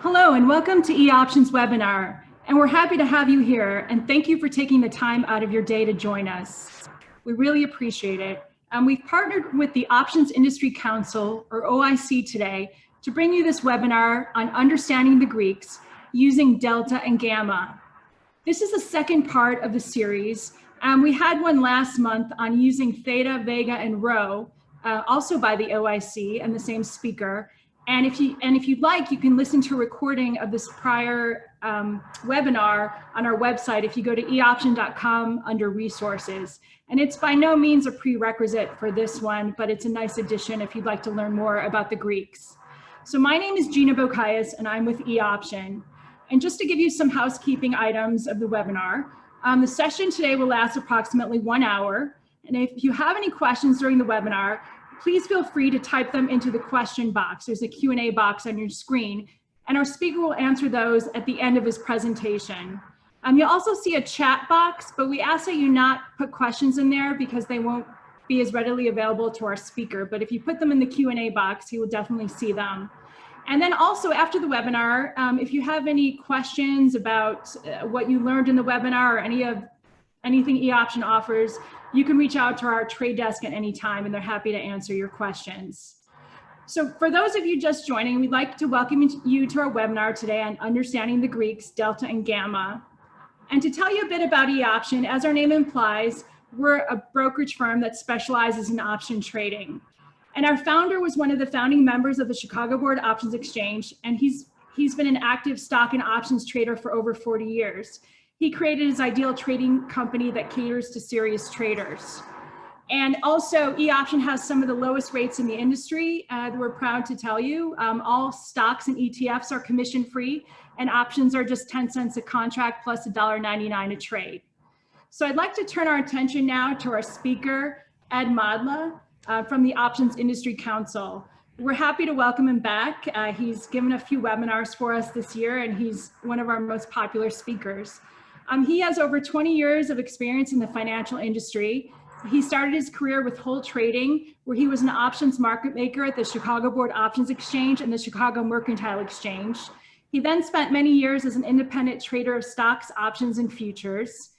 Hello and welcome to eOption's webinar. And we're happy to have you here and thank you for taking the time out of your day to join us. We really appreciate it. And we've partnered with the Options Industry Council, or OIC, today to bring you this webinar on understanding the Greeks using delta and gamma. This is the second part of the series. We had one last month on using theta, vega, and rho, also by the OIC and the same speaker. And if you'd like, you can listen to a recording of this prior webinar on our website if you go to eoption.com under resources. And it's by no means a prerequisite for this one, but it's a nice addition if you'd like to learn more about the Greeks. So my name is Gina Bocayas and I'm with eOption. And just to give you some housekeeping items of the webinar, the session today will last approximately 1 hour. And if you have any questions during the webinar, please feel free to type them into the question box. There's a Q&A box on your screen, and our speaker will answer those at the end of his presentation. You'll also see a chat box, but we ask that you not put questions in there because they won't be as readily available to our speaker. But if you put them in the Q&A box, he will definitely see them. And then also after the webinar, if you have any questions about what you learned in the webinar or anything eOption offers, you can reach out to our trade desk at any time and they're happy to answer your questions. So for those of you just joining, we'd like to welcome you to our webinar today on understanding the Greeks, delta and gamma. And to tell you a bit about eOption, as our name implies, we're a brokerage firm that specializes in option trading. And our founder was one of the founding members of the Chicago Board Options Exchange, and he's been an active stock and options trader for over 40 years. He created his ideal trading company that caters to serious traders. And also, eOption has some of the lowest rates in the industry. We're proud to tell you. All stocks and ETFs are commission-free, and options are just 10 cents a contract plus $1.99 a trade. So I'd like to turn our attention now to our speaker, Ed Modla, from the Options Industry Council. We're happy to welcome him back. He's given a few webinars for us this year, and he's one of our most popular speakers. He has over 20 years of experience in the financial industry. He started his career with Hull Trading, where he was an options market maker at the Chicago Board Options Exchange and the Chicago Mercantile Exchange. He then spent many years as an independent trader of stocks, options, and futures.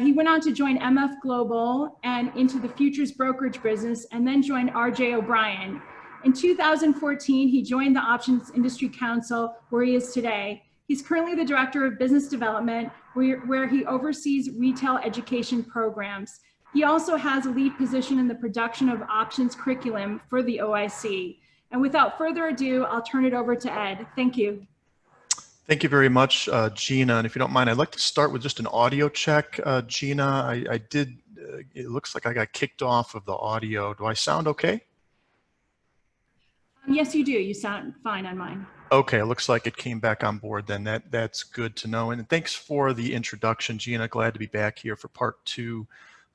He went on to join MF Global and into the futures brokerage business, and then joined RJ O'Brien. In 2014, he joined the Options Industry Council, where he is today. He's currently the Director of Business Development, where he oversees retail education programs. He also has a lead position in the production of options curriculum for the OIC. And without further ado, I'll turn it over to Ed. Thank you. Thank you very much, Gina. And if you don't mind, I'd like to start with just an audio check. Gina, it looks like I got kicked off of the audio. Do I sound okay? Yes, you do. You sound fine on mine. Okay, it looks like it came back on board then. That's good to know. And thanks for the introduction, Gina. Glad to be back here for part 2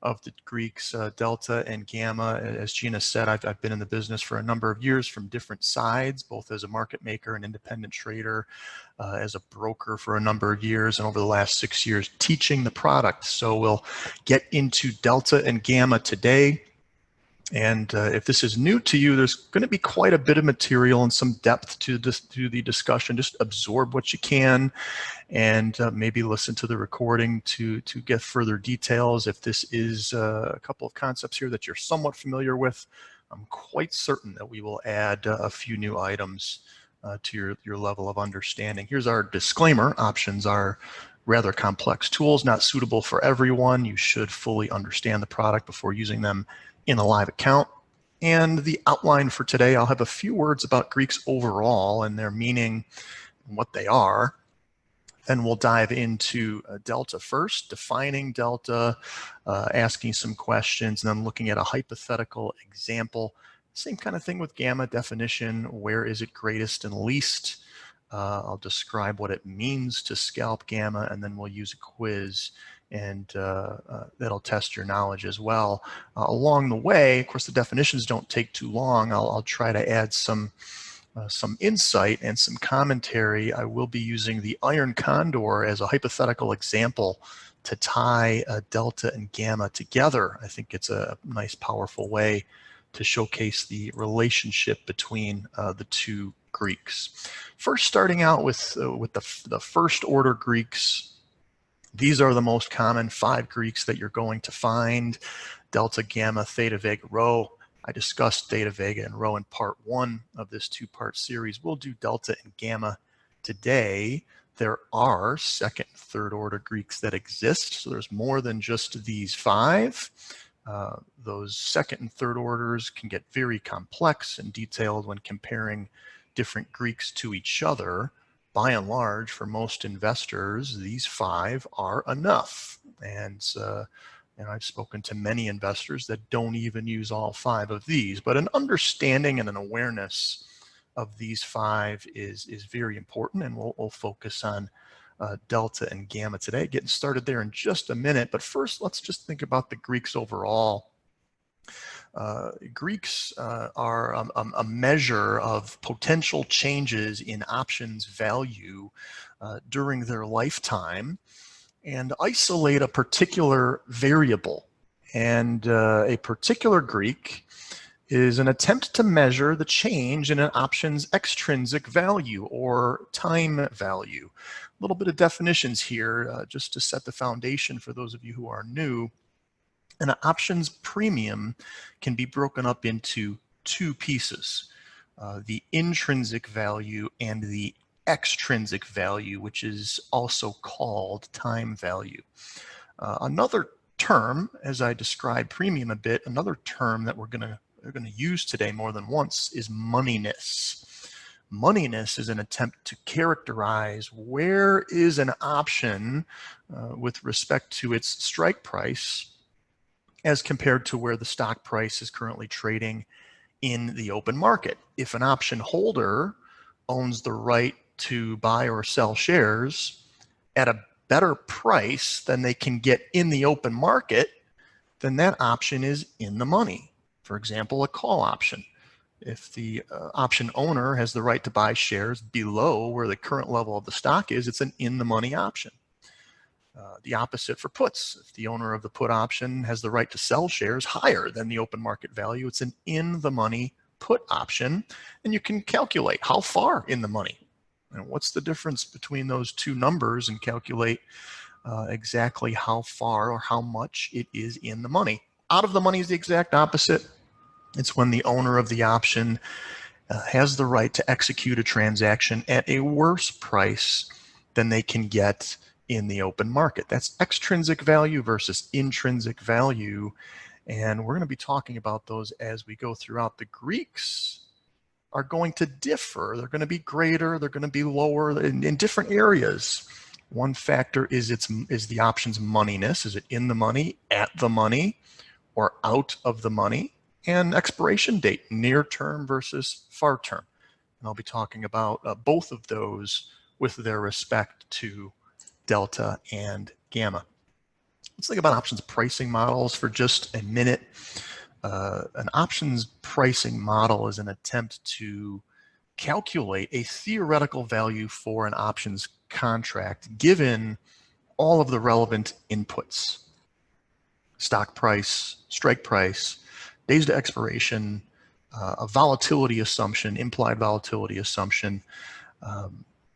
of the Greeks, delta and gamma. As Gina said, I've been in the business for a number of years from different sides, both as a market maker and independent trader, as a broker for a number of years, and over the last 6 years teaching the product. So we'll get into delta and gamma today. And if this is new to you, there's going to be quite a bit of material and some depth to the discussion. Just absorb what you can and maybe listen to the recording to get further details. If this is a couple of concepts here that you're somewhat familiar with, I'm quite certain that we will add a few new items to your level of understanding. Here's our disclaimer. Options are rather complex tools, not suitable for everyone. You should fully understand the product before using them in a live account. And the outline for today, I'll have a few words about Greeks overall and their meaning and what they are. Then we'll dive into delta first, defining delta, asking some questions, and then looking at a hypothetical example. Same kind of thing with gamma definition. Where is it greatest and least? I'll describe what it means to scalp gamma, and then we'll use a quiz and that'll test your knowledge as well. Along the way, of course, the definitions don't take too long. I'll try to add some insight and some commentary. I will be using the iron condor as a hypothetical example to tie delta and gamma together. I think it's a nice, powerful way to showcase the relationship between the two Greeks. First, starting out with the first order Greeks. These are the most common 5 Greeks that you're going to find: delta, gamma, theta, vega, rho. I discussed theta, vega, and rho in part 1 of this 2-part series. We'll do delta and gamma today. There are second and third order Greeks that exist, so there's more than just these 5. Those second and third orders can get very complex and detailed when comparing different Greeks to each other. By and large, for most investors, these 5 are enough. And I've spoken to many investors that don't even use all 5 of these, but an understanding and an awareness of these 5 is very important, and we'll focus on delta and gamma today. Getting started there in just a minute, but first let's just think about the Greeks overall. Greeks are a measure of potential changes in options value during their lifetime, and isolate a particular variable. And a particular Greek is an attempt to measure the change in an option's extrinsic value or time value. A little bit of definitions here just to set the foundation for those of you who are new. An options premium can be broken up into 2 pieces, the intrinsic value and the extrinsic value, which is also called time value. Another term, as I described premium a bit, another term that we're going to use today more than once is moneyness. Moneyness is an attempt to characterize where is an option with respect to its strike price as compared to where the stock price is currently trading in the open market. If an option holder owns the right to buy or sell shares at a better price than they can get in the open market, then that option is in the money. For example, a call option. If the option owner has the right to buy shares below where the current level of the stock is, it's an in-the-money option. The opposite for puts. If the owner of the put option has the right to sell shares higher than the open market value, it's an in-the-money put option, and you can calculate how far in the money. And what's the difference between those 2 numbers and calculate exactly how far or how much it is in the money. Out of the money is the exact opposite. It's when the owner of the option has the right to execute a transaction at a worse price than they can get in the open market. That's extrinsic value versus intrinsic value. And we're going to be talking about those as we go throughout. The Greeks are going to differ. They're going to be greater, they're going to be lower in different areas. One factor is the option's moneyness. Is it in the money, at the money, or out of the money? And expiration date, near term versus far term. And I'll be talking about both of those with their respect to delta and gamma. Let's think about options pricing models for just a minute. An options pricing model is an attempt to calculate a theoretical value for an options contract given all of the relevant inputs: stock price, strike price, days to expiration, a volatility assumption, implied volatility assumption,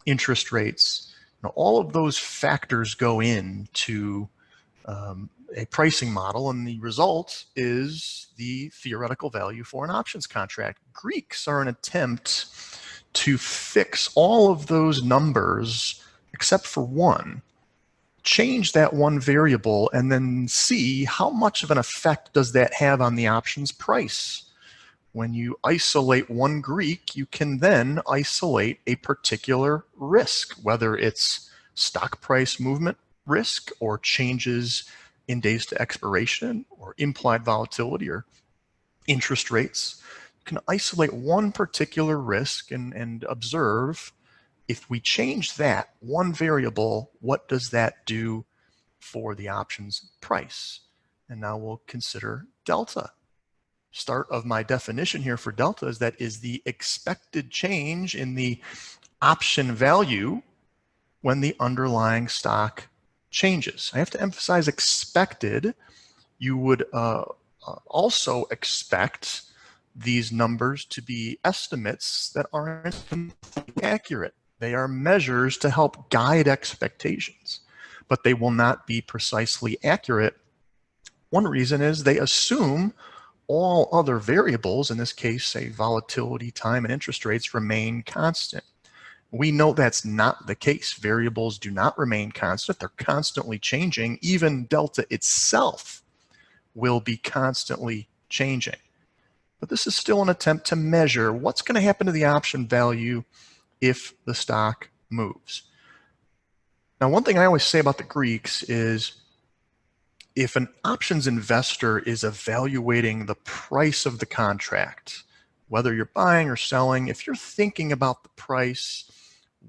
interest rates. Now, all of those factors go into a pricing model, and the result is the theoretical value for an options contract. Greeks are an attempt to fix all of those numbers except for one, change that one variable, and then see how much of an effect does that have on the options price. When you isolate one Greek, you can then isolate a particular risk, whether it's stock price movement risk or changes in days to expiration or implied volatility or interest rates. You can isolate one particular risk and observe, if we change that one variable, what does that do for the options price? And now we'll consider delta. Start of my definition here for delta is that is the expected change in the option value when the underlying stock changes. I have to emphasize expected. You would also expect these numbers to be estimates that aren't completely accurate. They are measures to help guide expectations, but they will not be precisely accurate. One reason is they assume all other variables, in this case, say volatility, time, and interest rates, remain constant. We know that's not the case. Variables do not remain constant. They're constantly changing. Even delta itself will be constantly changing. But this is still an attempt to measure what's going to happen to the option value if the stock moves. Now, one thing I always say about the Greeks is if an options investor is evaluating the price of the contract, whether you're buying or selling, if you're thinking about the price,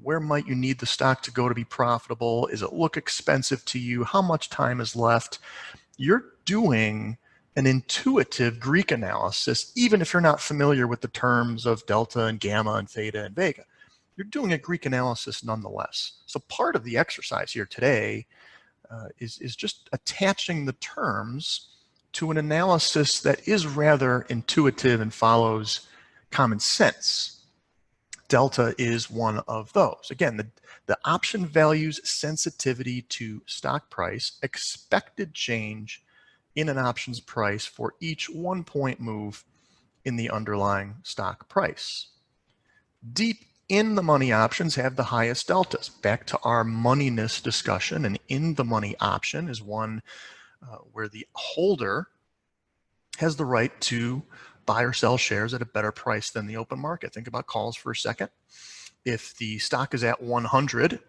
where might you need the stock to go to be profitable? Does it look expensive to you? How much time is left? You're doing an intuitive Greek analysis, even if you're not familiar with the terms of delta and gamma and theta and vega. You're doing a Greek analysis nonetheless. So part of the exercise here today is just attaching the terms to an analysis that is rather intuitive and follows common sense. Delta is one of those. Again, the option value's sensitivity to stock price, expected change in an option's price for each 1 point move in the underlying stock price. Deep in the money options have the highest deltas. Back to our moneyness discussion, an in the money option is one where the holder has the right to buy or sell shares at a better price than the open market. Think about calls for a second. If the stock is at 100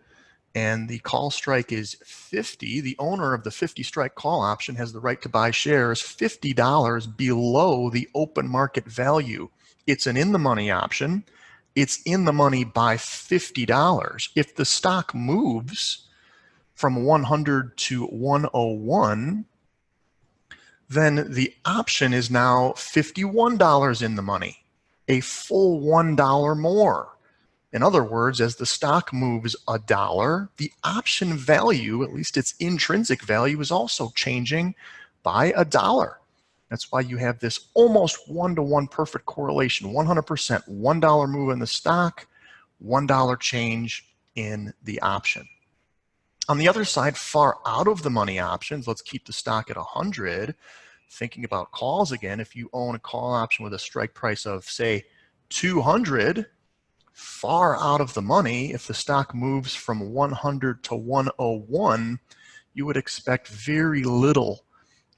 and the call strike is 50, the owner of the 50 strike call option has the right to buy shares $50 below the open market value. It's an in the money option. It's in the money by $50. If the stock moves from 100 to 101, then the option is now $51 in the money, a full $1 more. In other words, as the stock moves $1, the option value, at least its intrinsic value, is also changing by $1. That's why you have this almost one-to-one perfect correlation, 100%, $1 move in the stock, $1 change in the option. On the other side, far out of the money options, let's keep the stock at 100. Thinking about calls again, if you own a call option with a strike price of, say, 200, far out of the money, if the stock moves from 100 to 101, you would expect very little,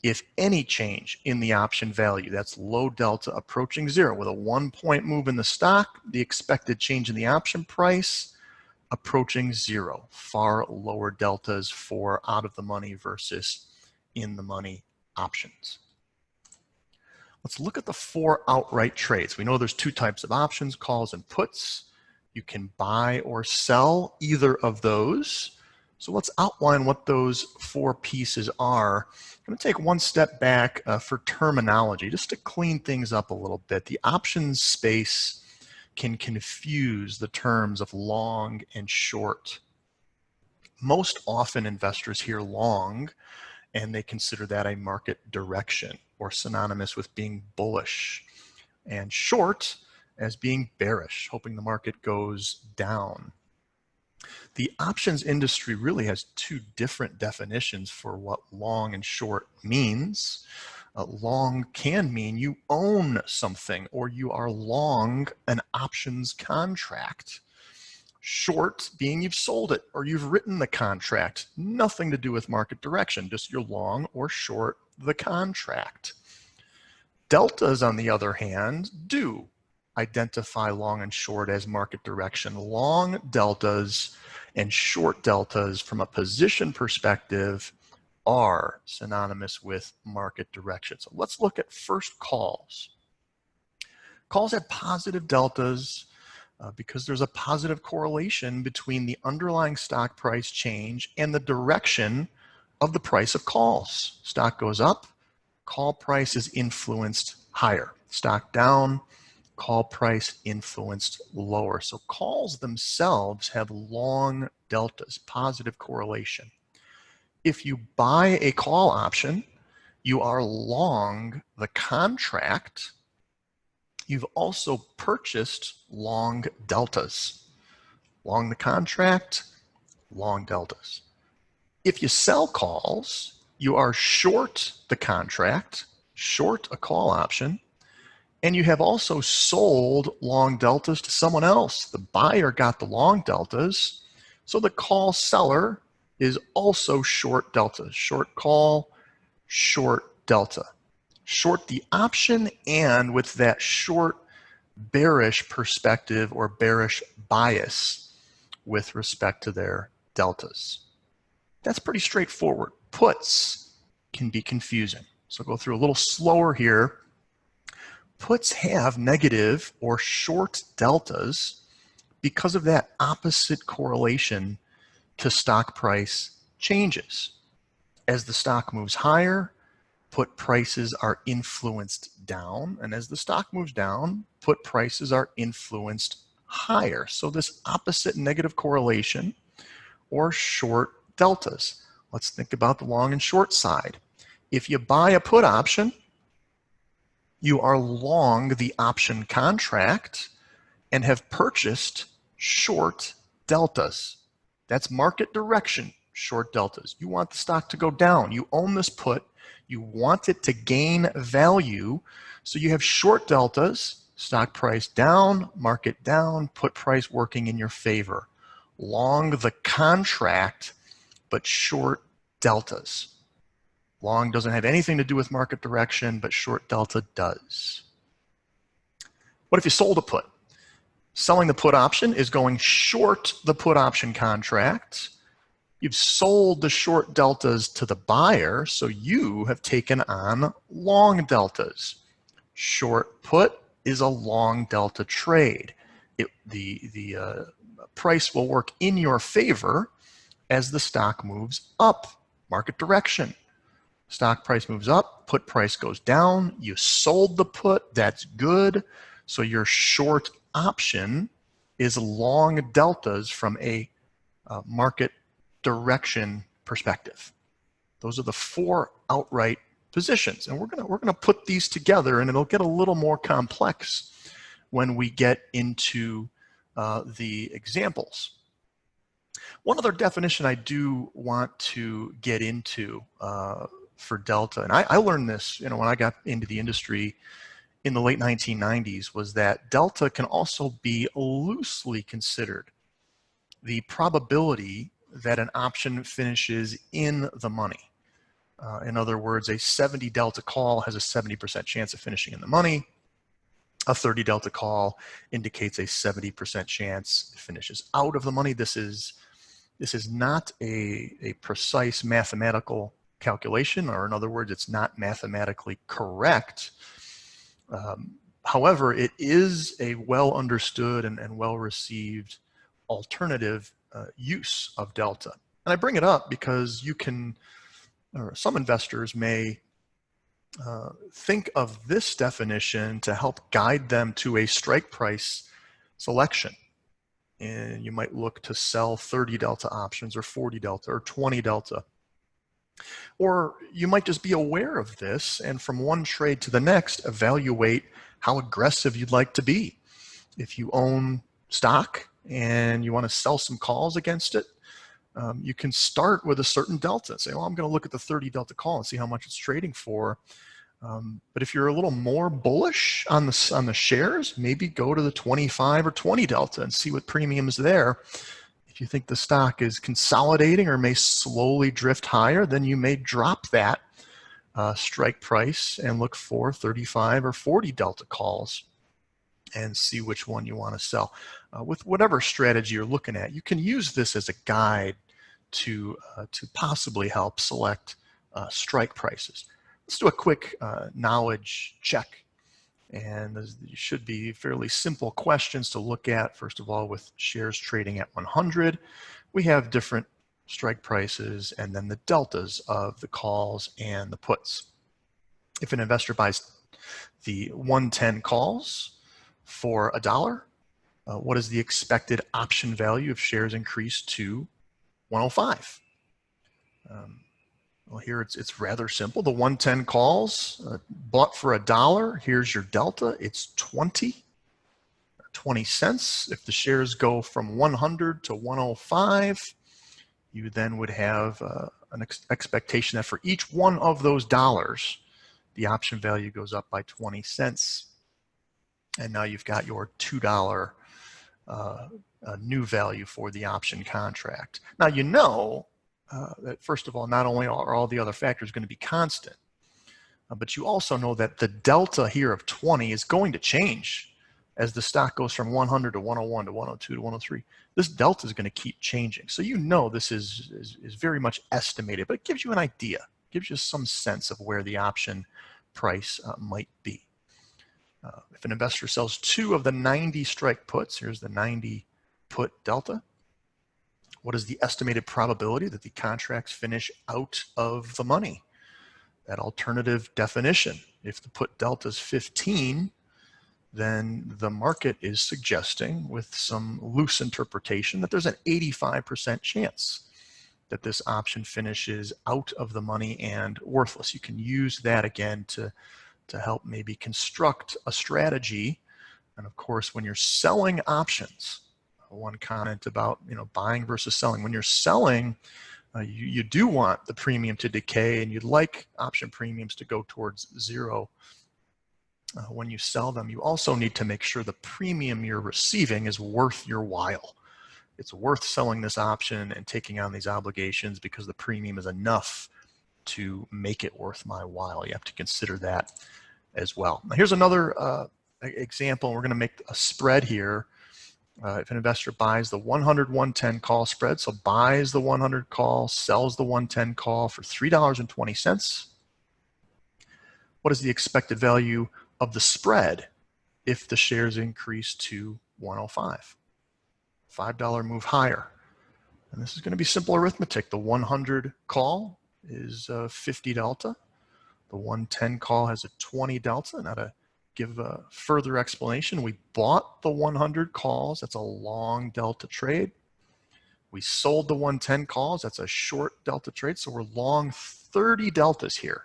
if any, change in the option value. That's low delta approaching zero. With a 1 point move in the stock, the expected change in the option price approaching zero. Far lower deltas for out of the money versus in the money options. Let's look at the 4 outright trades. We know there's 2 types of options, calls and puts. You can buy or sell either of those. So let's outline what those 4 pieces are. I'm going to take one step back for terminology, just to clean things up a little bit. The options space can confuse the terms of long and short. Most often investors hear long and they consider that a market direction or synonymous with being bullish, and short as being bearish, hoping the market goes down. The options industry really has 2 different definitions for what long and short means. Long can mean you own something or you are long an options contract. Short being you've sold it or you've written the contract. Nothing to do with market direction, just you're long or short the contract. Deltas, on the other hand, do identify long and short as market direction. Long deltas and short deltas from a position perspective are synonymous with market direction. So let's look at first calls. Calls have positive deltas because there's a positive correlation between the underlying stock price change and the direction of the price of calls. Stock goes up, call price is influenced higher. Stock down, call price influenced lower. So calls themselves have long deltas, positive correlation. If you buy a call option, you are long the contract You've also purchased long deltas, long the contract, long deltas. If you sell calls, you are short the contract, short a call option, and you have also sold long deltas to someone else. The buyer got the long deltas, so the call seller is also short deltas. Short call, short delta. Short the option, and with that short bearish perspective or bearish bias with respect to their deltas. That's pretty straightforward. Puts can be confusing. So go through a little slower here. Puts have negative or short deltas because of that opposite correlation to stock price changes. As the stock moves higher, put prices are influenced down, and as the stock moves down, put prices are influenced higher. So this opposite negative correlation or short deltas. Let's think about the long and short side. If you buy a put option, you are long the option contract and have purchased short deltas. That's market direction, short deltas. You want the stock to go down. You own this put. You want it to gain value. So you have short deltas, stock price down, market down, put price working in your favor. Long the contract, but short deltas. Long doesn't have anything to do with market direction, but short delta does. What if you sold a put? Selling the put option is going short the put option contract. You've sold the short deltas to the buyer, so you have taken on long deltas. Short put is a long delta trade. The price will work in your favor as the stock moves up, market direction. Stock price moves up, put price goes down. You sold the put, that's good. So your short option is long deltas from a market direction perspective. Those are the four outright positions, and we're gonna put these together, and it'll get a little more complex when we get into the examples. One other definition I do want to get into for delta, and I learned this, when I got into the industry in the late 1990s, was that delta can also be loosely considered the probability that an option finishes in the money. In other words, a 70 delta call has a 70% chance of finishing in the money. A 30 delta call indicates a 70% chance it finishes out of the money. This is not a precise mathematical calculation, or in other words, it's not mathematically correct. However, it is a well understood and well received alternative use of delta. And I bring it up because some investors may think of this definition to help guide them to a strike price selection. And you might look to sell 30 delta options or 40 delta or 20 delta. Or you might just be aware of this and from one trade to the next, evaluate how aggressive you'd like to be. If you own stock and you want to sell some calls against it, you can start with a certain delta. Say, well, I'm going to look at the 30 delta call and see how much it's trading for. But if you're a little more bullish on the shares, maybe go to the 25 or 20 delta and see what premium is there. If you think the stock is consolidating or may slowly drift higher, then you may drop that strike price and look for 35 or 40 delta calls and see which one you want to sell. With whatever strategy you're looking at, you can use this as a guide to possibly help select strike prices. Let's do a quick knowledge check. And these should be fairly simple questions to look at. First of all, with shares trading at 100, we have different strike prices and then the deltas of the calls and the puts. If an investor buys the 110 calls for $1, what is the expected option value if shares increase to 105? Well, here it's rather simple. The 110 calls bought for $1. Here's your delta. It's 20 cents. If the shares go from 100 to 105, you then would have an expectation that for each one of those dollars, the option value goes up by 20 cents. And now you've got your $2 new value for the option contract. Now you know that first of all, not only are all the other factors going to be constant, but you also know that the delta here of 20 is going to change as the stock goes from 100 to 101 to 102 to 103. This delta is going to keep changing. So you know this is very much estimated, but it gives you an idea, gives you some sense of where the option price might be. If an investor sells 2 of the 90 strike puts, here's the 90 put delta. What is the estimated probability that the contracts finish out of the money? That alternative definition. If the put delta is 15, then the market is suggesting with some loose interpretation that there's an 85% chance that this option finishes out of the money and worthless. You can use that again to help maybe construct a strategy. And of course, when you're selling options, one comment about buying versus selling. When you're selling, you do want the premium to decay, and you'd like option premiums to go towards zero. When you sell them, you also need to make sure the premium you're receiving is worth your while. It's worth selling this option and taking on these obligations because the premium is enough to make it worth my while. You have to consider that as well. Now, here's another example. We're going to make a spread here. If an investor buys the 100-110 call spread, so buys the 100 call, sells the 110 call for $3.20, what is the expected value of the spread if the shares increase to 105? $5 move higher. And this is going to be simple arithmetic. The 100 call is 50 delta. The 110 call has a 20 delta. Now to give a further explanation, we bought the 100 calls. That's a long delta trade. We sold the 110 calls. That's a short delta trade. So we're long 30 deltas here.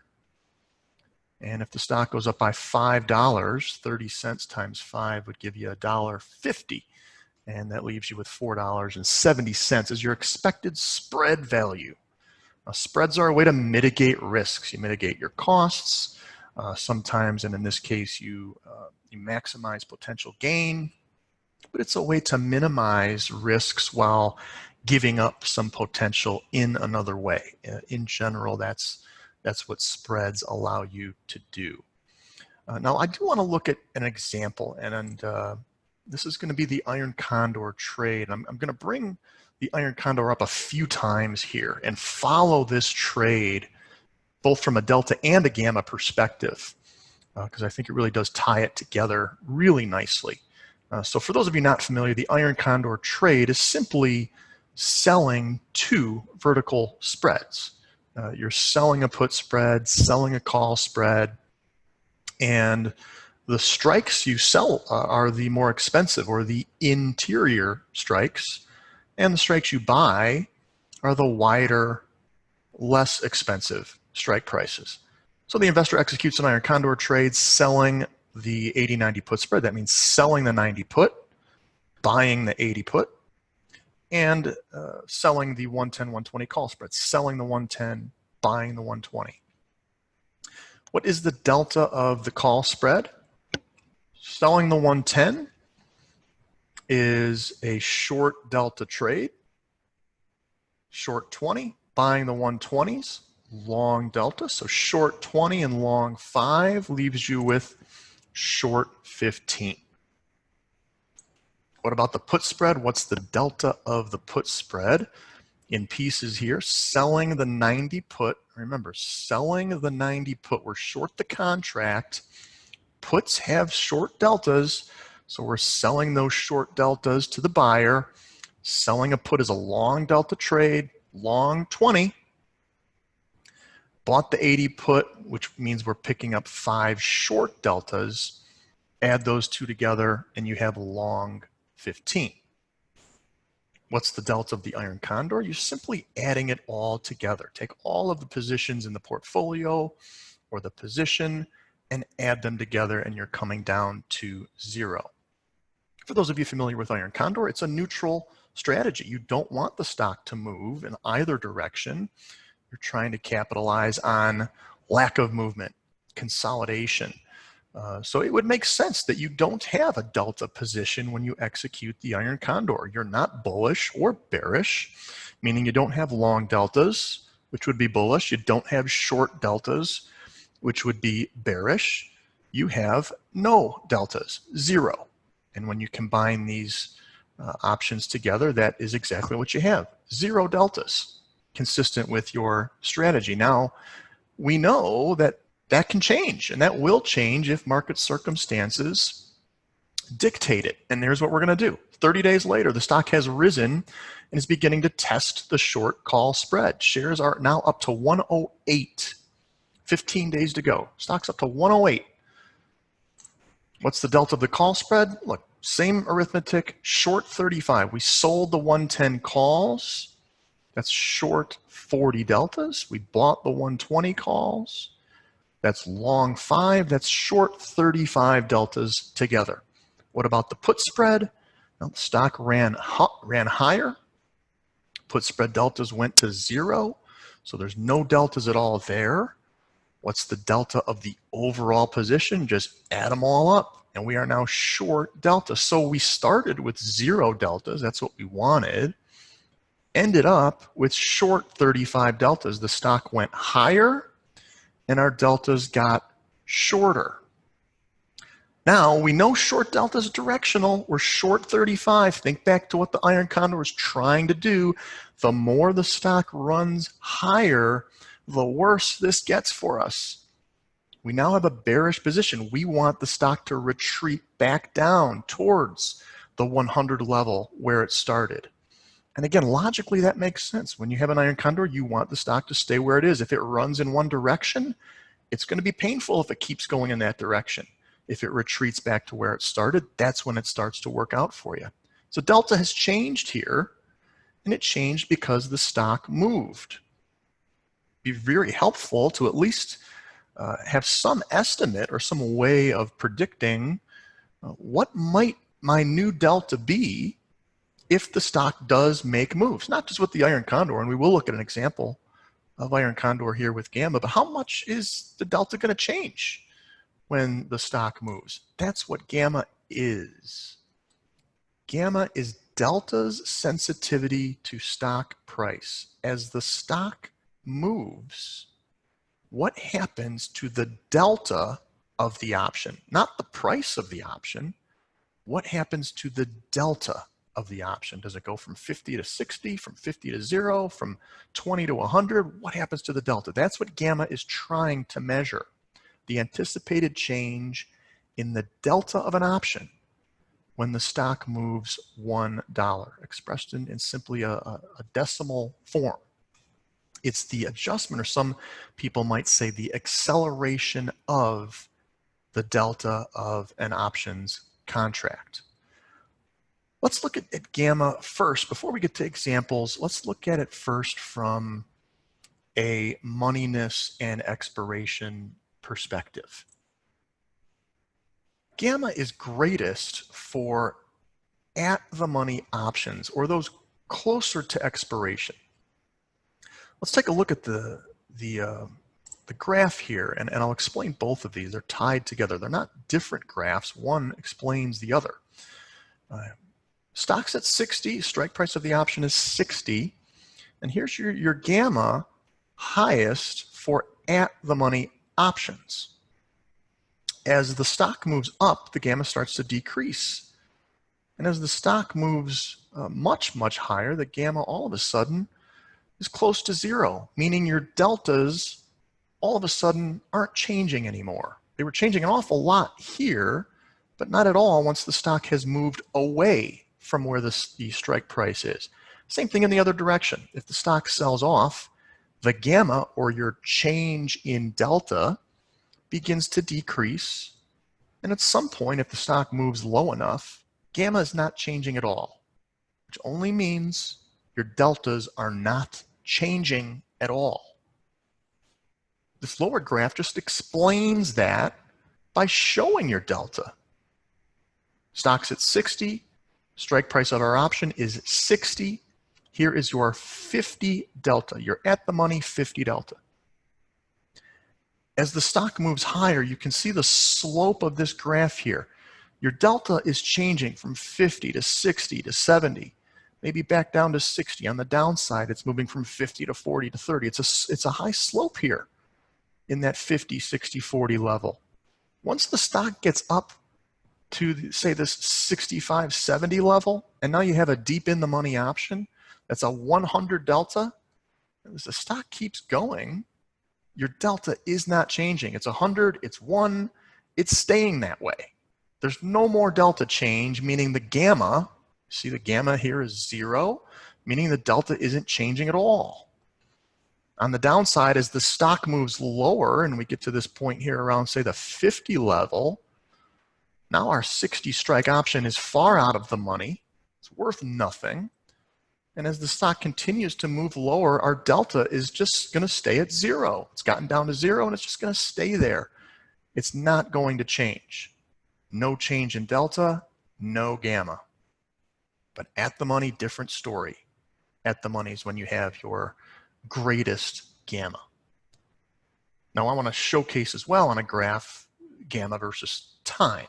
And if the stock goes up by $5, 30 cents times 5 would give you $1.50. And that leaves you with $4.70 as your expected spread value. Now, spreads are a way to mitigate risks. You mitigate your costs. Sometimes, and in this case, you maximize potential gain. But it's a way to minimize risks while giving up some potential in another way. In general, that's what spreads allow you to do. Now, I do want to look at an example, and this is going to be the Iron Condor trade. I'm going to bring the Iron Condor up a few times here and follow this trade both from a delta and a gamma perspective, because I think it really does tie it together really nicely. So for those of you not familiar, the Iron Condor trade is simply selling 2 vertical spreads. You're selling a put spread, selling a call spread, and the strikes you sell are the more expensive or the interior strikes, and the strikes you buy are the wider, less expensive strike prices. So the investor executes an Iron Condor trade selling the 80-90 put spread. That means selling the 90 put, buying the 80 put, and selling the 110-120 call spread, selling the 110, buying the 120. What is the delta of the call spread? Selling the 110 is a short delta trade, short 20, buying the 120s, long delta. So short 20 and long 5 leaves you with short 15. What about the put spread? What's the delta of the put spread? In pieces here, selling the 90 put. Remember, selling the 90 put, we're short the contract. Puts have short deltas, so we're selling those short deltas to the buyer. Selling a put is a long delta trade, long 20. Bought the 80 put, which means we're picking up 5 short deltas. Add those 2 together, and you have long 15. What's the delta of the iron condor? You're simply adding it all together. Take all of the positions in the portfolio or the position and add them together, and you're coming down to 0. For those of you familiar with iron condor, it's a neutral strategy. You don't want the stock to move in either direction. You're trying to capitalize on lack of movement, consolidation. So it would make sense that you don't have a delta position when you execute the iron condor. You're not bullish or bearish, meaning you don't have long deltas, which would be bullish. You don't have short deltas, which would be bearish. You have no deltas, 0. And when you combine these options together, that is exactly what you have, 0 deltas, consistent with your strategy. Now, we know that that can change, and that will change if market circumstances dictate it. And here's what we're going to do. 30 days later, the stock has risen and is beginning to test the short call spread. Shares are now up to 108. 15 days to go. Stock's up to 108. What's the delta of the call spread? Look, same arithmetic, short 35. We sold the 110 calls. That's short 40 deltas. We bought the 120 calls. That's long 5. That's short 35 deltas together. What about the put spread? Well, the stock ran higher. Put spread deltas went to 0. So there's no deltas at all there. What's the delta of the overall position? Just add them all up, and we are now short delta. So we started with 0 deltas. That's what we wanted. Ended up with short 35 deltas. The stock went higher, and our deltas got shorter. Now, we know short delta is directional. We're short 35. Think back to what the iron condor was trying to do. The more the stock runs higher, the worse this gets for us. We now have a bearish position. We want the stock to retreat back down towards the 100 level where it started. And again, logically, that makes sense. When you have an iron condor, you want the stock to stay where it is. If it runs in one direction, it's going to be painful if it keeps going in that direction. If it retreats back to where it started, that's when it starts to work out for you. So delta has changed here, and it changed because the stock moved. Be very helpful to at least have some estimate or some way of predicting what might my new delta be if the stock does make moves, not just with the iron condor, and we will look at an example of iron condor here with Gamma, but how much is the delta going to change when the stock moves? That's what Gamma is. Gamma is delta's sensitivity to stock price. As the stock moves, what happens to the delta of the option? Not the price of the option. What happens to the delta of the option? Does it go from 50 to 60, from 50 to 0, from 20 to 100? What happens to the delta? That's what Gamma is trying to measure. The anticipated change in the delta of an option when the stock moves $1, expressed in simply a decimal form. It's the adjustment, or some people might say the acceleration of the delta of an options contract. Let's look at Gamma first. Before we get to examples, let's look at it first from a moneyness and expiration perspective. Gamma is greatest for at-the-money options, or those closer to expiration. Let's take a look at the graph here, and I'll explain both of these. They're tied together. They're not different graphs. One explains the other. Stock's at 60, strike price of the option is 60, and here's your Gamma highest for at-the-money options. As the stock moves up, the Gamma starts to decrease. And as the stock moves much, much higher, the Gamma all of a sudden is close to 0, meaning your deltas all of a sudden aren't changing anymore. They were changing an awful lot here, but not at all once the stock has moved away from where the strike price is. Same thing in the other direction. If the stock sells off, the Gamma, or your change in delta, begins to decrease. And at some point, if the stock moves low enough, Gamma is not changing at all. which only means your deltas are not changing at all. This lower graph just explains that by showing your delta. Stock's at 60, strike price of our option is 60. Here is your 50 delta. You're at the money 50 delta. As the stock moves higher, you can see the slope of this graph here. Your delta is changing from 50 to 60 to 70, maybe back down to 60. On the downside, it's moving from 50 to 40 to 30. It's a high slope here in that 50, 60, 40 level. Once the stock gets up to, say, this 65, 70 level, and now you have a deep in the money option, that's a 100 delta. As the stock keeps going, your delta is not changing. It's 100, it's 1, it's staying that way. There's no more delta change, meaning the gamma, see the gamma here is 0, meaning the delta isn't changing at all. On the downside, as the stock moves lower and we get to this point here around, say, the 50 level, now our 60 strike option is far out of the money. It's worth nothing. And as the stock continues to move lower, our delta is just going to stay at 0. It's gotten down to 0 and it's just going to stay there. It's not going to change. No change in delta, no gamma. But at the money, different story. At the money is when you have your greatest gamma. Now I want to showcase as well on a graph gamma versus time.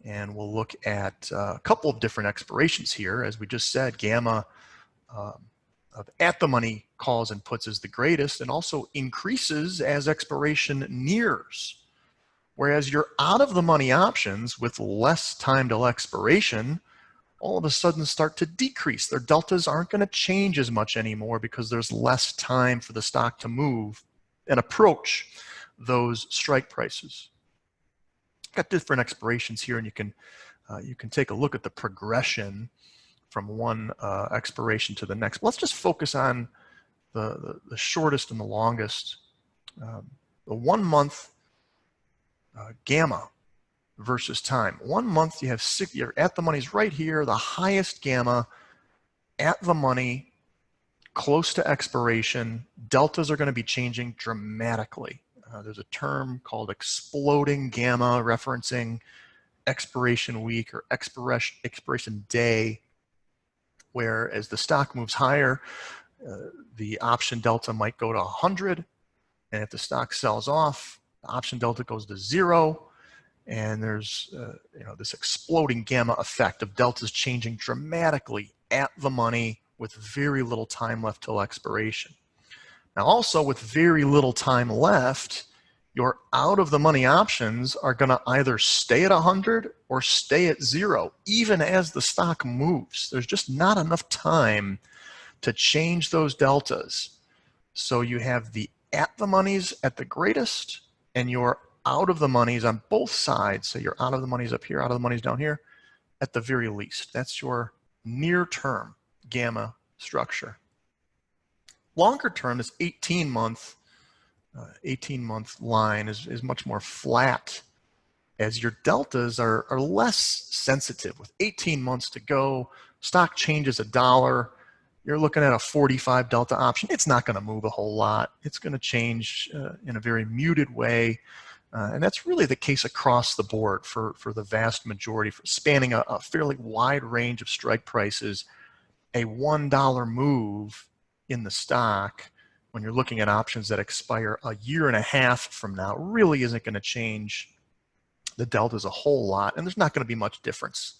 And we'll look at a couple of different expirations here. As we just said, gamma of at the money calls and puts is the greatest and also increases as expiration nears. Whereas your out of the money options with less time till expiration all of a sudden start to decrease. Their deltas aren't going to change as much anymore because there's less time for the stock to move and approach those strike prices. Got different expirations here, and you can take a look at the progression from one expiration to the next. Let's just focus on the shortest and the longest. The 1 month gamma versus time. 1 month you have you're at the money's right here, the highest gamma at the money, close to expiration. Deltas are going to be changing dramatically. There's a term called exploding gamma referencing expiration week or expiration day, where as the stock moves higher, the option delta might go to 100, and if the stock sells off, the option delta goes to 0, and there's this exploding gamma effect of deltas changing dramatically at the money with very little time left till expiration. Now also with very little time left, your out of the money options are going to either stay at 100 or stay at 0, even as the stock moves. There's just not enough time to change those deltas. So you have the at the monies at the greatest and your out of the monies on both sides. So your out of the monies up here, out of the monies down here, at the very least. That's your near term gamma structure. Longer term, this 18-month line is much more flat, as your deltas are less sensitive. With 18 months to go, stock changes $1, you're looking at a 45 delta option. It's not going to move a whole lot. It's going to change in a very muted way. And that's really the case across the board for the vast majority, for spanning a fairly wide range of strike prices. A $1 move in the stock, when you're looking at options that expire a year and a half from now, really isn't going to change the deltas a whole lot, and there's not going to be much difference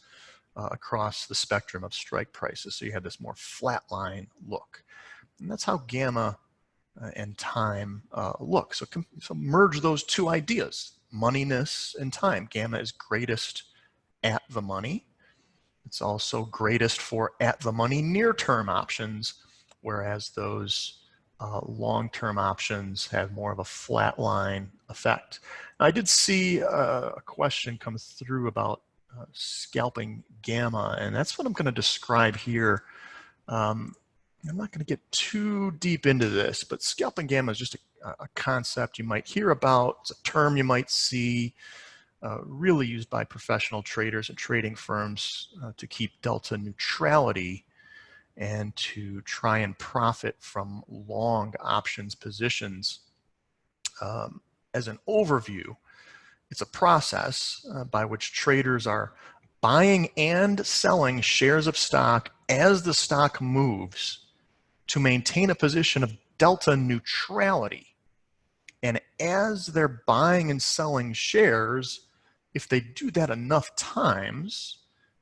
across the spectrum of strike prices. So you have this more flatline look, and that's how gamma and time look. So merge those two ideas, moneyness and time. Gamma is greatest at the money. It's also greatest for at the money near-term options, whereas those long-term options have more of a flat line effect. Now, I did see a question come through about scalping gamma, and that's what I'm going to describe here. I'm not going to get too deep into this, but scalping gamma is just a concept you might hear about. It's a term you might see. really used by professional traders and trading firms to keep delta neutrality and to try and profit from long options positions. As an overview, it's a process by which traders are buying and selling shares of stock as the stock moves to maintain a position of delta neutrality. And as they're buying and selling shares, if they do that enough times,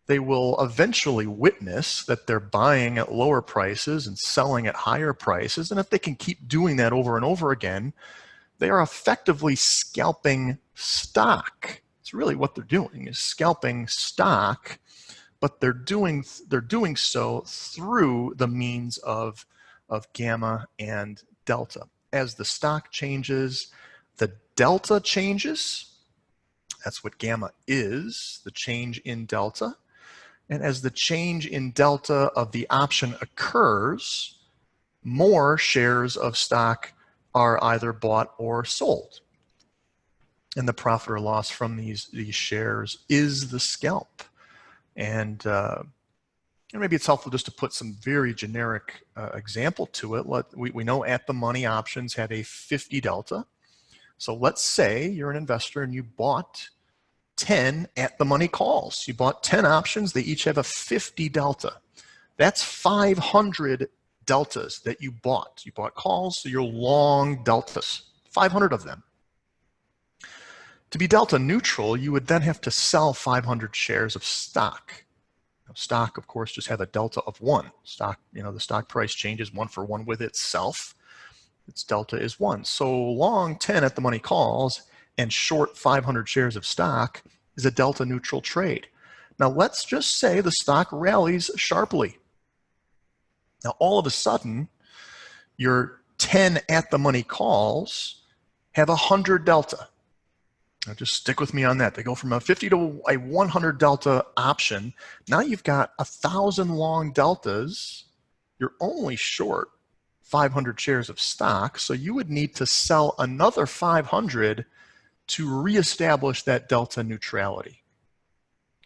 they will eventually witness that they're buying at lower prices and selling at higher prices. And if they can keep doing that over and over again, they are effectively scalping stock. It's really what they're doing, is scalping stock, but they're doing so through the means of gamma and delta. As the stock changes, the delta changes. That's what gamma is, the change in delta. And as the change in delta of the option occurs, more shares of stock are either bought or sold. And the profit or loss from these shares is the scalp. And maybe it's helpful just to put some very generic example to it. We know at the money options have a 50 delta. So let's say you're an investor and you bought 10 at the money calls. You bought 10 options, they each have a 50 delta. That's 500 deltas that you bought. You bought calls, so you're long deltas, 500 of them. To be delta neutral, you would then have to sell 500 shares of stock. Now, stock, of course, just have a delta of 1. Stock, the stock price changes 1 for 1 with itself. Its delta is 1. So long 10 at the money calls and short 500 shares of stock is a delta neutral trade. Now let's just say the stock rallies sharply. Now all of a sudden, your 10 at the money calls have 100 delta. Now just stick with me on that. They go from a 50 to a 100 delta option. Now you've got 1,000 long deltas. You're only short 500 shares of stock, so you would need to sell another 500 to reestablish that delta neutrality.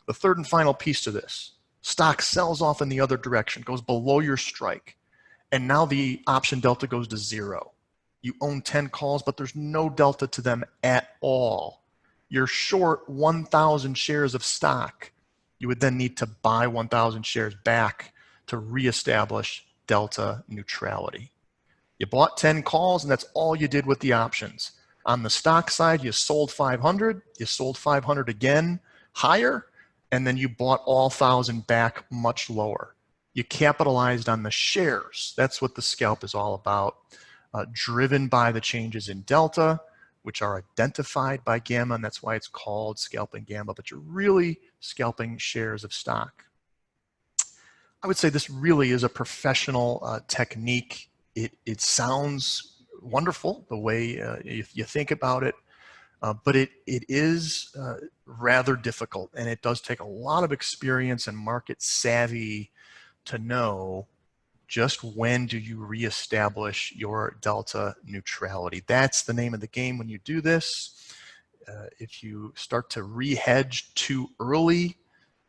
The third and final piece to this, stock sells off in the other direction, goes below your strike, and now the option delta goes to 0. You own 10 calls, but there's no delta to them at all. You're short 1,000 shares of stock. You would then need to buy 1,000 shares back to reestablish delta neutrality. You bought 10 calls, and that's all you did with the options. On the stock side, you sold 500, you sold 500 again higher, and then you bought all 1,000 back much lower. You capitalized on the shares. That's what the scalp is all about, driven by the changes in delta, which are identified by gamma, and that's why it's called scalping gamma, but you're really scalping shares of stock. I would say this really is a professional technique. It sounds wonderful the way you think about it, but it is rather difficult, and it does take a lot of experience and market savvy to know just when do you reestablish your delta neutrality. That's the name of the game when you do this. If you start to re-hedge too early,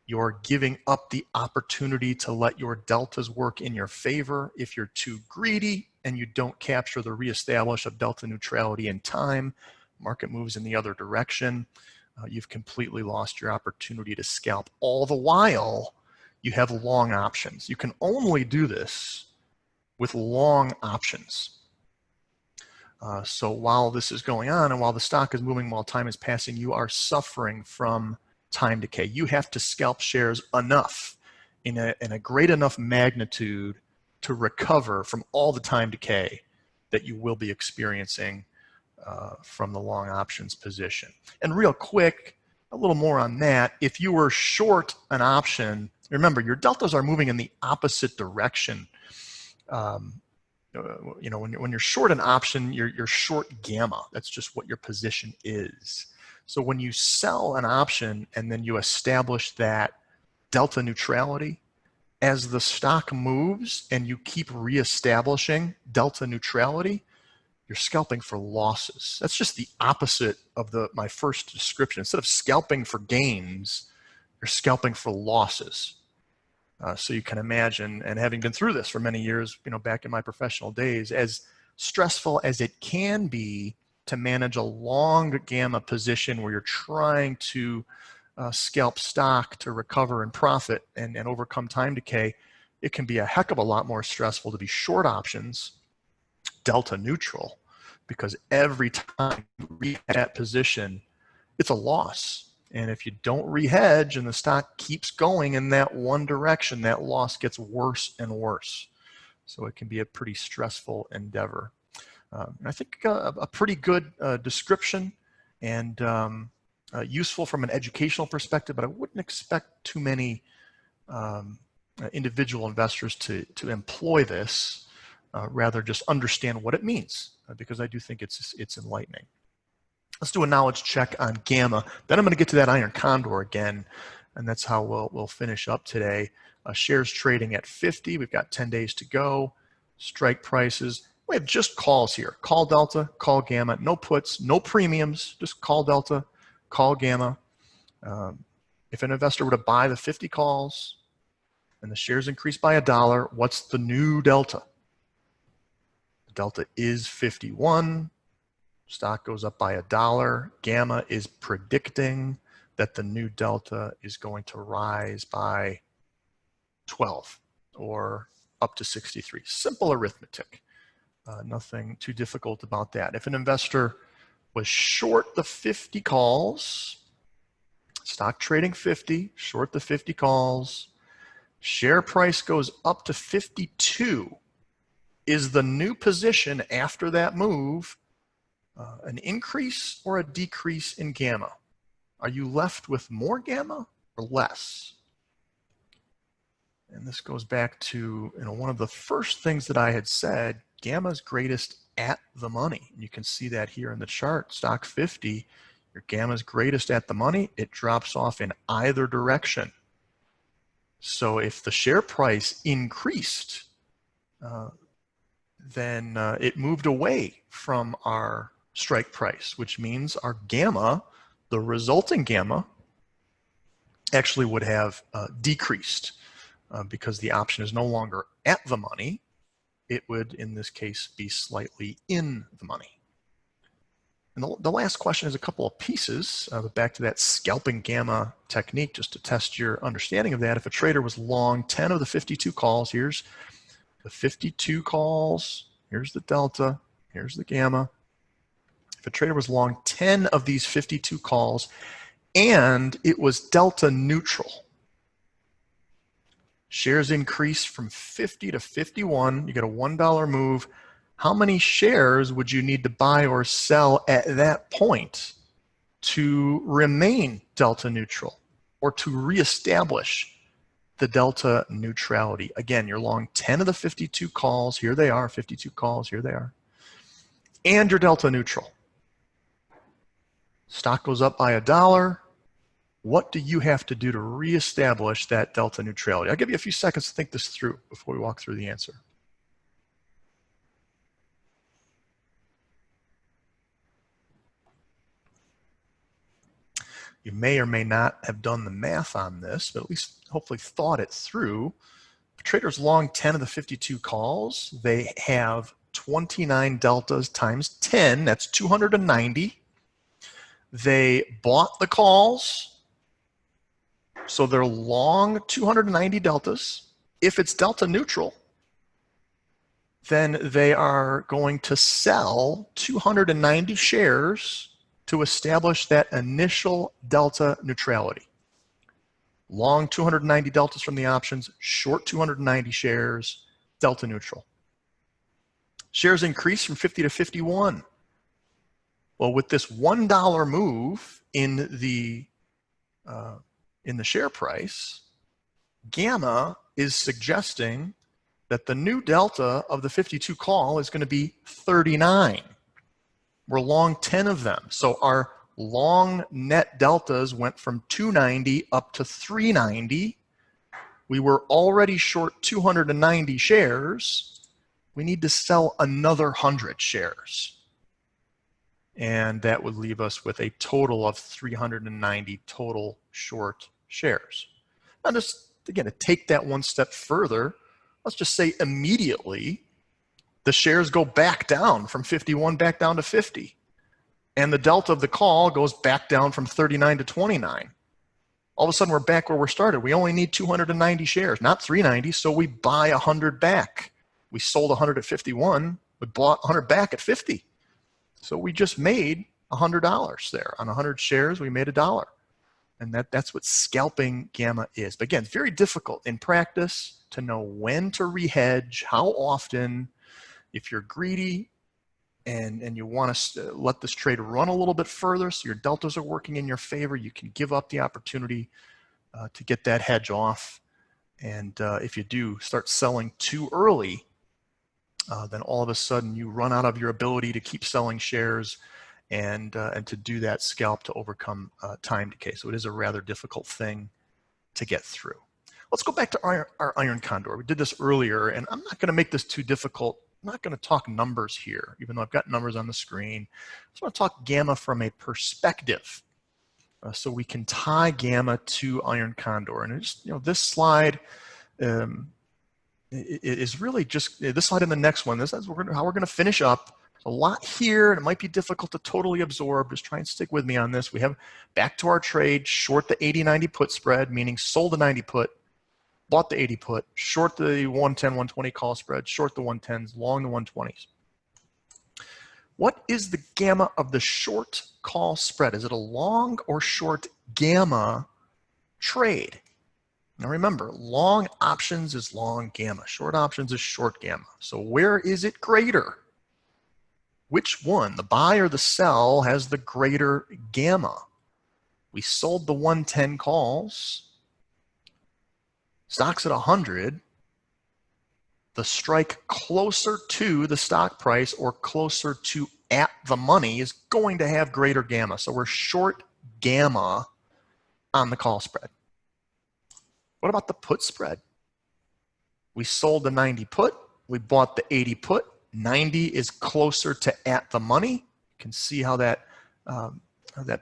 you're giving up the opportunity to let your deltas work in your favor. If you're too greedy and you don't capture the reestablish of delta neutrality in time, market moves in the other direction, you've completely lost your opportunity to scalp. All the while, you have long options. You can only do this with long options. So while this is going on and while the stock is moving, while time is passing, you are suffering from time decay. You have to scalp shares enough in a great enough magnitude to recover from all the time decay that you will be experiencing from the long options position. And real quick, a little more on that. If you were short an option, remember your deltas are moving in the opposite direction. When you're short an option, you're short gamma. That's just what your position is. So when you sell an option and then you establish that delta neutrality, as the stock moves and you keep reestablishing delta neutrality, you're scalping for losses. That's just the opposite of my first description. Instead of scalping for gains, you're scalping for losses. So you can imagine, and having been through this for many years, back in my professional days, as stressful as it can be to manage a long gamma position where you're trying to scalp stock to recover and profit and overcome time decay, it can be a heck of a lot more stressful to be short options, delta neutral, because every time you read that position, it's a loss. And if you don't rehedge and the stock keeps going in that one direction, that loss gets worse and worse. So it can be a pretty stressful endeavor. I think a pretty good description and useful from an educational perspective, but I wouldn't expect too many individual investors to employ this, rather just understand what it means, because I do think it's enlightening. Let's do a knowledge check on Gamma. Then I'm going to get to that iron Condor again, and that's how we'll finish up today. Shares trading at 50. We've got 10 days to go. Strike prices. We have just calls here. Call Delta, call Gamma. No puts, no premiums. Just call Delta, call Gamma. If an investor were to buy the 50 calls and the shares increase by $1, what's the new delta? The delta is 51. Stock goes up by $1. Gamma is predicting that the new delta is going to rise by 12 or up to 63. Simple arithmetic. Nothing too difficult about that. If an investor was short the 50 calls, stock trading 50, short the 50 calls, share price goes up to 52, is the new position after that move an increase or a decrease in Gamma? Are you left with more Gamma or less? And this goes back to one of the first things that I had said, Gamma is greatest at the money. You can see that here in the chart. Stock 50, your Gamma is greatest at the money. It drops off in either direction. So if the share price increased, then it moved away from our strike price, which means our Gamma, the resulting Gamma, actually would have decreased because the option is no longer at the money. It would, in this case, be slightly in the money. And the last question is a couple of pieces, but back to that scalping Gamma technique, just to test your understanding of that. If a trader was long 10 of the 52 calls, here's the 52 calls, here's the delta, here's the Gamma. If a trader was long 10 of these 52 calls and it was delta neutral, shares increased from 50 to 51, you get a $1 move. How many shares would you need to buy or sell at that point to remain delta neutral or to reestablish the delta neutrality? Again, you're long 10 of the 52 calls, here they are, 52 calls, here they are, and you're delta neutral. Stock goes up by $1. What do you have to do to reestablish that delta neutrality? I'll give you a few seconds to think this through before we walk through the answer. You may or may not have done the math on this, but at least hopefully thought it through. If traders long 10 of the 52 calls, they have 29 deltas times 10, that's 290. They bought the calls, so they're long 290 deltas. If it's delta neutral, then they are going to sell 290 shares to establish that initial delta neutrality. Long 290 deltas from the options, short 290 shares, delta neutral. Shares increase from 50 to 51. Well, with this $1 move in the share price, Gamma is suggesting that the new delta of the 52 call is going to be 39. We're long 10 of them. So our long net deltas went from 290 up to 390. We were already short 290 shares. we need to sell another 100 shares. And that would leave us with a total of 390 total short shares. Now just, again, to take that one step further, let's just say immediately the shares go back down from 51 back down to 50. And the delta of the call goes back down from 39 to 29. All of a sudden we're back where we started. We only need 290 shares, not 390, so we buy 100 back. We sold 100 at 51, we bought 100 back at 50. So we just made $100 there. On 100 shares, we made $1. And that's what scalping gamma is. But again, it's very difficult in practice to know when to rehedge, how often. If you're greedy and you want to let this trade run a little bit further so your deltas are working in your favor, you can give up the opportunity to get that hedge off. And if you do start selling too early, then all of a sudden you run out of your ability to keep selling shares and to do that scalp to overcome time decay. So it is a rather difficult thing to get through. Let's go back to our iron condor. We did this earlier, and I'm not going to make this too difficult. I'm not going to talk numbers here, even though I've got numbers on the screen. I just want to talk gamma from a perspective, so we can tie gamma to iron condor. And just, this slide is really just this slide and the next one. This is how we're going to finish up. There's a lot here, and it might be difficult to totally absorb. Just try and stick with me on this. We have back to our trade, short the 80-90 put spread, meaning sold the 90 put, bought the 80 put, short the 110, 120 call spread, short the 110s, long the 120s. What is the gamma of the short call spread? Is it a long or short gamma trade? Now remember, long options is long gamma, short options is short gamma. So where is it greater? Which one, the buy or the sell, has the greater gamma? We sold the 110 calls. Stock's at 100, the strike closer to the stock price or closer to at the money is going to have greater gamma. So we're short gamma on the call spread. What about the put spread? We sold the 90 put, we bought the 80 put. 90 is closer to at the money. You can see how that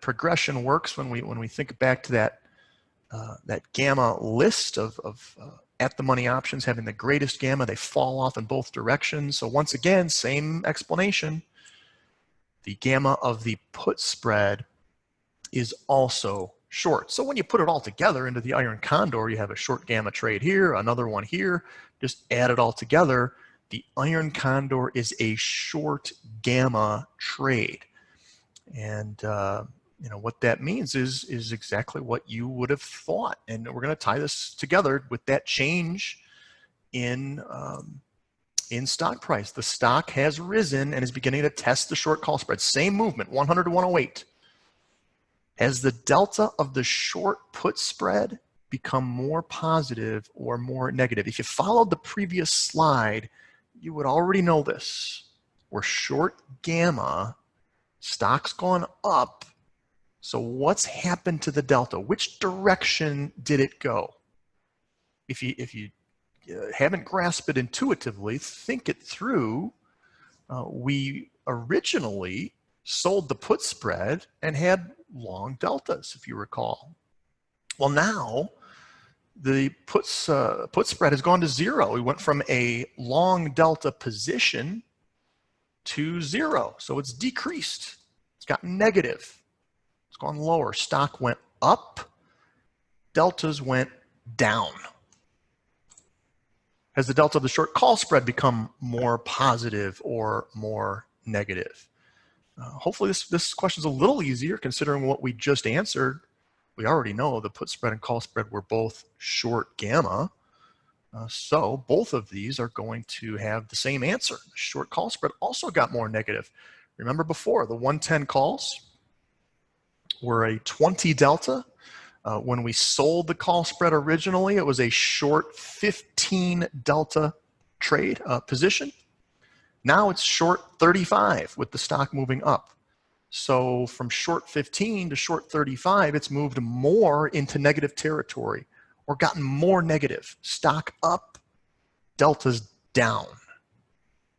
progression works when we think back to that gamma list of at the money options having the greatest gamma. They fall off in both directions. So once again, same explanation. The gamma of the put spread is also short. So when you put it all together into the iron condor, you have a short gamma trade here, another one here. Just add it all together. The iron condor is a short gamma trade. And what that means is exactly what you would have thought. And we're going to tie this together with that change in stock price. The stock has risen and is beginning to test the short call spread. Same movement, 100 to 108. Has the delta of the short put spread become more positive or more negative? If you followed the previous slide, you would already know this. We're short gamma, stock's gone up. So what's happened to the delta? Which direction did it go? If you haven't grasped it intuitively, think it through. We originally sold the put spread and had long deltas, if you recall. Well, now the put spread has gone to zero. We went from a long delta position to zero. So it's decreased. It's gotten negative. It's gone lower. Stock went up. Deltas went down. Has the delta of the short call spread become more positive or more negative? Hopefully this question is a little easier considering what we just answered. We already know the put spread and call spread were both short gamma. So both of these are going to have the same answer. The short call spread also got more negative. Remember before, the 110 calls were a 20 delta. When we sold the call spread originally, it was a short 15 delta trade position. Now it's short 35 with the stock moving up. So from short 15 to short 35, it's moved more into negative territory or gotten more negative. Stock up, deltas down.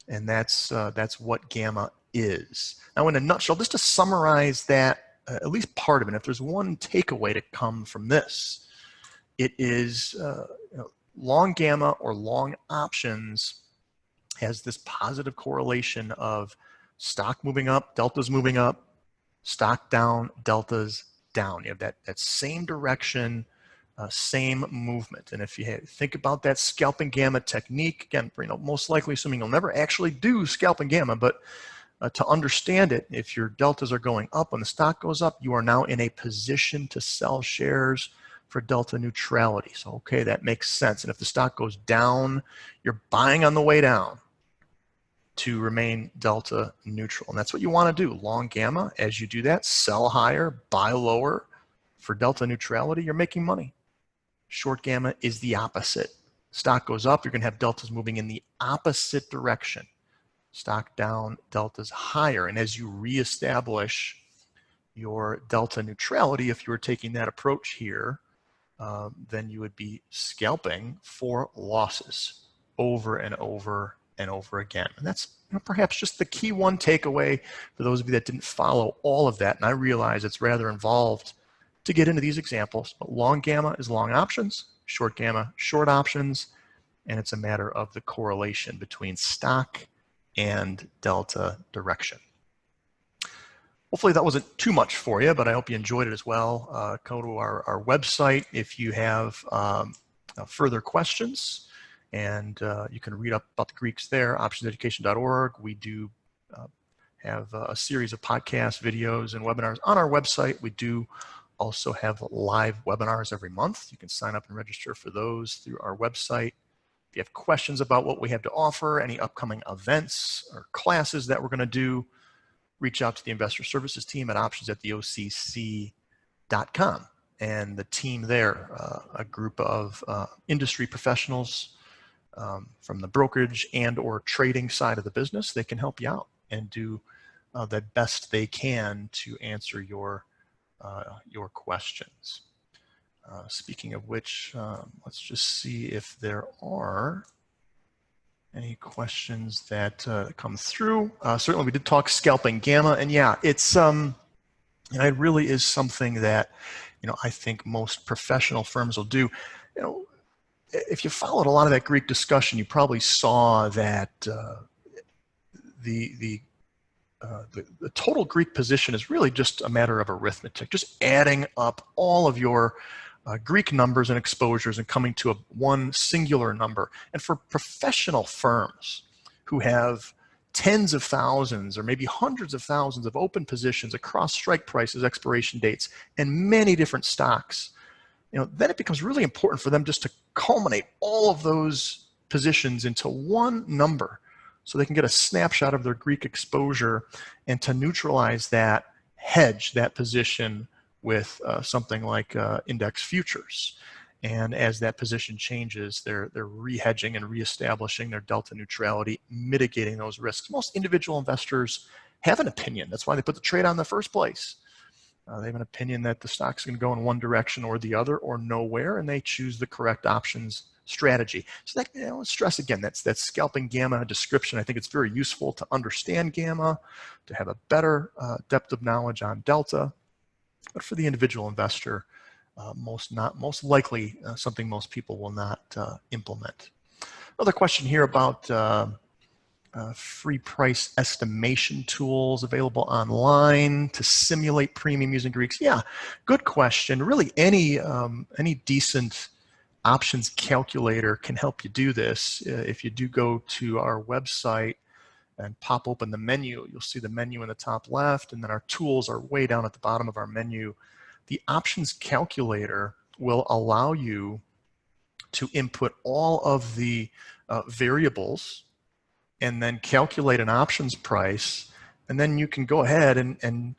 And that's what gamma is. Now, in a nutshell, just to summarize that, at least part of it, if there's one takeaway to come from this, it is long gamma or long options has this positive correlation of stock moving up, deltas moving up, stock down, deltas down. You have that same direction, same movement. And if you think about that scalping gamma technique, again, most likely assuming you'll never actually do scalping gamma, but to understand it, if your deltas are going up when the stock goes up, you are now in a position to sell shares for delta neutrality. So, okay, that makes sense. And if the stock goes down, you're buying on the way down to remain delta neutral. And that's what you want to do. Long gamma, as you do that, sell higher, buy lower for delta neutrality, you're making money. Short gamma is the opposite. Stock goes up, you're going to have deltas moving in the opposite direction. Stock down, deltas higher. And as you reestablish your delta neutrality, if you were taking that approach here, then you would be scalping for losses over and over and over again. And that's perhaps just the key one takeaway for those of you that didn't follow all of that. And I realize it's rather involved to get into these examples, but long gamma is long options, short gamma, short options, and it's a matter of the correlation between stock and delta direction. Hopefully that wasn't too much for you, but I hope you enjoyed it as well. Go to our website if you have further questions, and you can read up about the Greeks there, optionseducation.org. We do have a series of podcasts, videos, and webinars on our website. We do also have live webinars every month. You can sign up and register for those through our website. If you have questions about what we have to offer, any upcoming events or classes that we're going to do, reach out to the investor services team at options@theocc.com. And the team there, a group of industry professionals from the brokerage and or trading side of the business, they can help you out and do the best they can to answer your questions. Speaking of which, let's just see if there are any questions that come through. Certainly we did talk scalping gamma, and yeah, it's it really is something that I think most professional firms will do. If you followed a lot of that Greek discussion, you probably saw that the total Greek position is really just a matter of arithmetic, just adding up all of your Greek numbers and exposures and coming to one singular number. And for professional firms who have tens of thousands or maybe hundreds of thousands of open positions across strike prices, expiration dates, and many different stocks, then it becomes really important for them just to culminate all of those positions into one number so they can get a snapshot of their Greek exposure and to neutralize that, hedge that position with something like index futures. And as that position changes, they're re-hedging and re-establishing their delta neutrality, mitigating those risks. Most individual investors have an opinion. That's why they put the trade on in the first place. They have an opinion that the stock's going to go in one direction or the other or nowhere, and they choose the correct options strategy. So that, let's stress again, that's scalping gamma description. I think it's very useful to understand gamma, to have a better depth of knowledge on delta. But for the individual investor, most likely something most people will not implement. Another question here about free price estimation tools available online to simulate premium using Greeks. Yeah, good question. Really, any decent options calculator can help you do this. If you do go to our website and pop open the menu, you'll see the menu in the top left, and then our tools are way down at the bottom of our menu. The options calculator will allow you to input all of the variables and then calculate an options price, and then you can go ahead and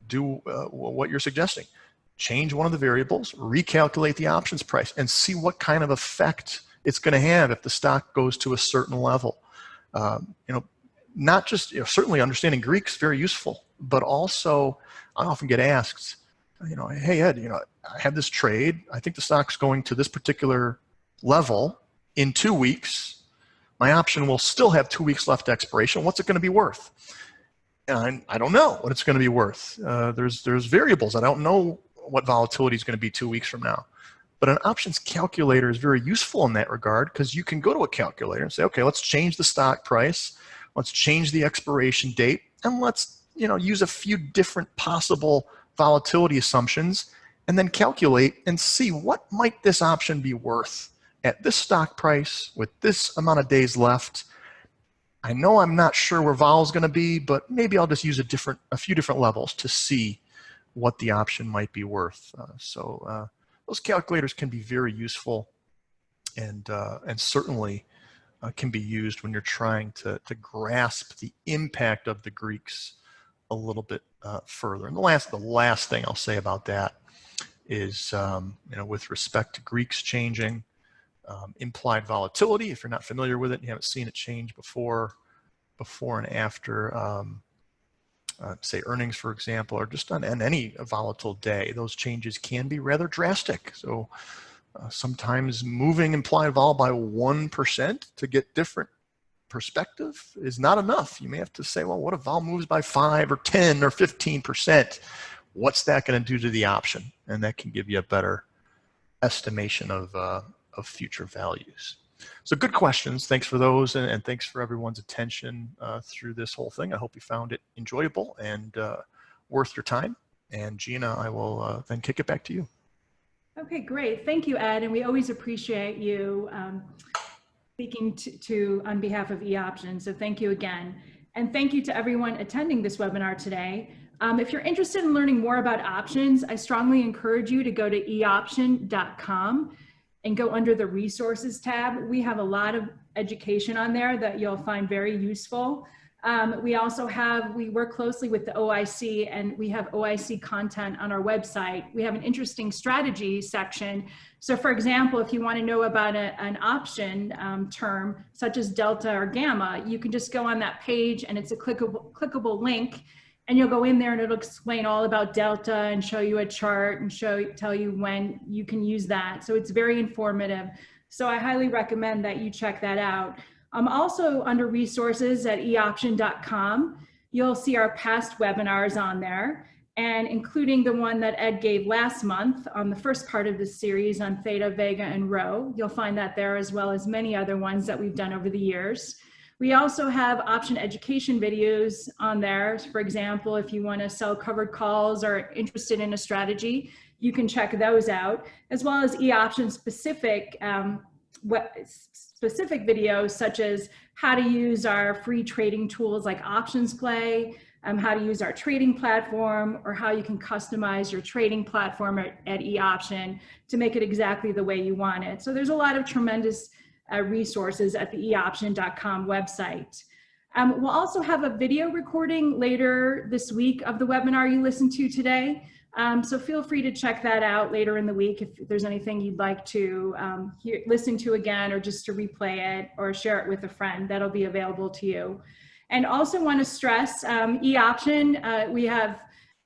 do what you're suggesting. Change one of the variables, recalculate the options price, and see what kind of effect it's going to have if the stock goes to a certain level. Not just, certainly understanding Greek is very useful, but also I often get asked, hey Ed, I have this trade. I think the stock's going to this particular level in 2 weeks. my option will still have 2 weeks left to expiration. What's it going to be worth? And I don't know what it's going to be worth. There's variables. I don't know what volatility is going to be 2 weeks from now. But an options calculator is very useful in that regard, because you can go to a calculator and say, okay, let's change the stock price, let's change the expiration date, and let's use a few different possible volatility assumptions, and then calculate and see what might this option be worth at this stock price with this amount of days left. I know I'm not sure where vol is going to be, but maybe I'll just use a few different levels to see what the option might be worth. Those calculators can be very useful, and certainly can be used when you're trying to grasp the impact of the Greeks a little bit further. And the last thing I'll say about that is, with respect to Greeks changing, implied volatility. If you're not familiar with it, you haven't seen it change before and after, say earnings, for example, or just on any volatile day, those changes can be rather drastic. So sometimes moving implied vol by 1% to get different perspective is not enough. You may have to say, well, what if vol moves by 5 or 10 or 15%? What's that going to do to the option? And that can give you a better estimation of future values. So good questions. Thanks for those, and thanks for everyone's attention through this whole thing. I hope you found it enjoyable and worth your time. And Gina, I will then kick it back to you. Okay, great. Thank you, Ed. And we always appreciate you speaking to on behalf of eOption. So thank you again. And thank you to everyone attending this webinar today. If you're interested in learning more about options, I strongly encourage you to go to eOption.com and go under the resources tab. We have a lot of education on there that you'll find very useful. We work closely with the OIC, and we have OIC content on our website. We have an interesting strategy section. So for example, if you want to know about an option term such as delta or gamma, you can just go on that page, and it's a clickable link, and you'll go in there and it'll explain all about delta and show you a chart and tell you when you can use that. So it's very informative. So I highly recommend that you check that out. Also under resources at eOption.com, you'll see our past webinars on there, and including the one that Ed gave last month on the first part of this series on theta, vega, and rho. You'll find that there, as well as many other ones that we've done over the years. We also have option education videos on there. For example, if you want to sell covered calls or interested in a strategy, you can check those out, as well as eOption specific videos, such as how to use our free trading tools like Options Play, how to use our trading platform, or how you can customize your trading platform at eOption to make it exactly the way you want it. So there's a lot of tremendous resources at the eOption.com website. We'll also have a video recording later this week of the webinar you listened to today. So feel free to check that out later in the week if there's anything you'd like to listen to again, or just to replay it or share it with a friend. That'll be available to you. And also want to stress eOption, we have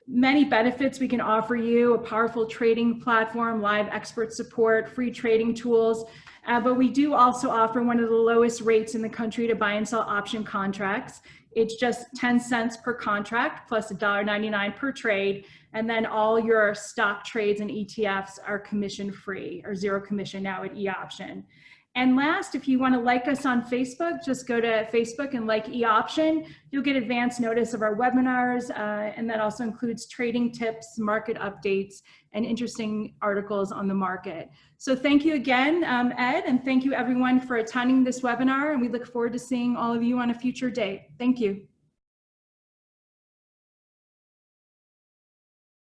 many benefits we can offer you: a powerful trading platform, live expert support, free trading tools. But we do also offer one of the lowest rates in the country to buy and sell option contracts. It's just 10 cents per contract plus $1.99 per trade. And then all your stock trades and ETFs are commission free, or zero commission now at eOption. And last, if you want to like us on Facebook, just go to Facebook and like eOption. You'll get advance notice of our webinars, and that also includes trading tips, market updates, and interesting articles on the market. So thank you again, Ed, and thank you everyone for attending this webinar, and we look forward to seeing all of you on a future date. Thank you.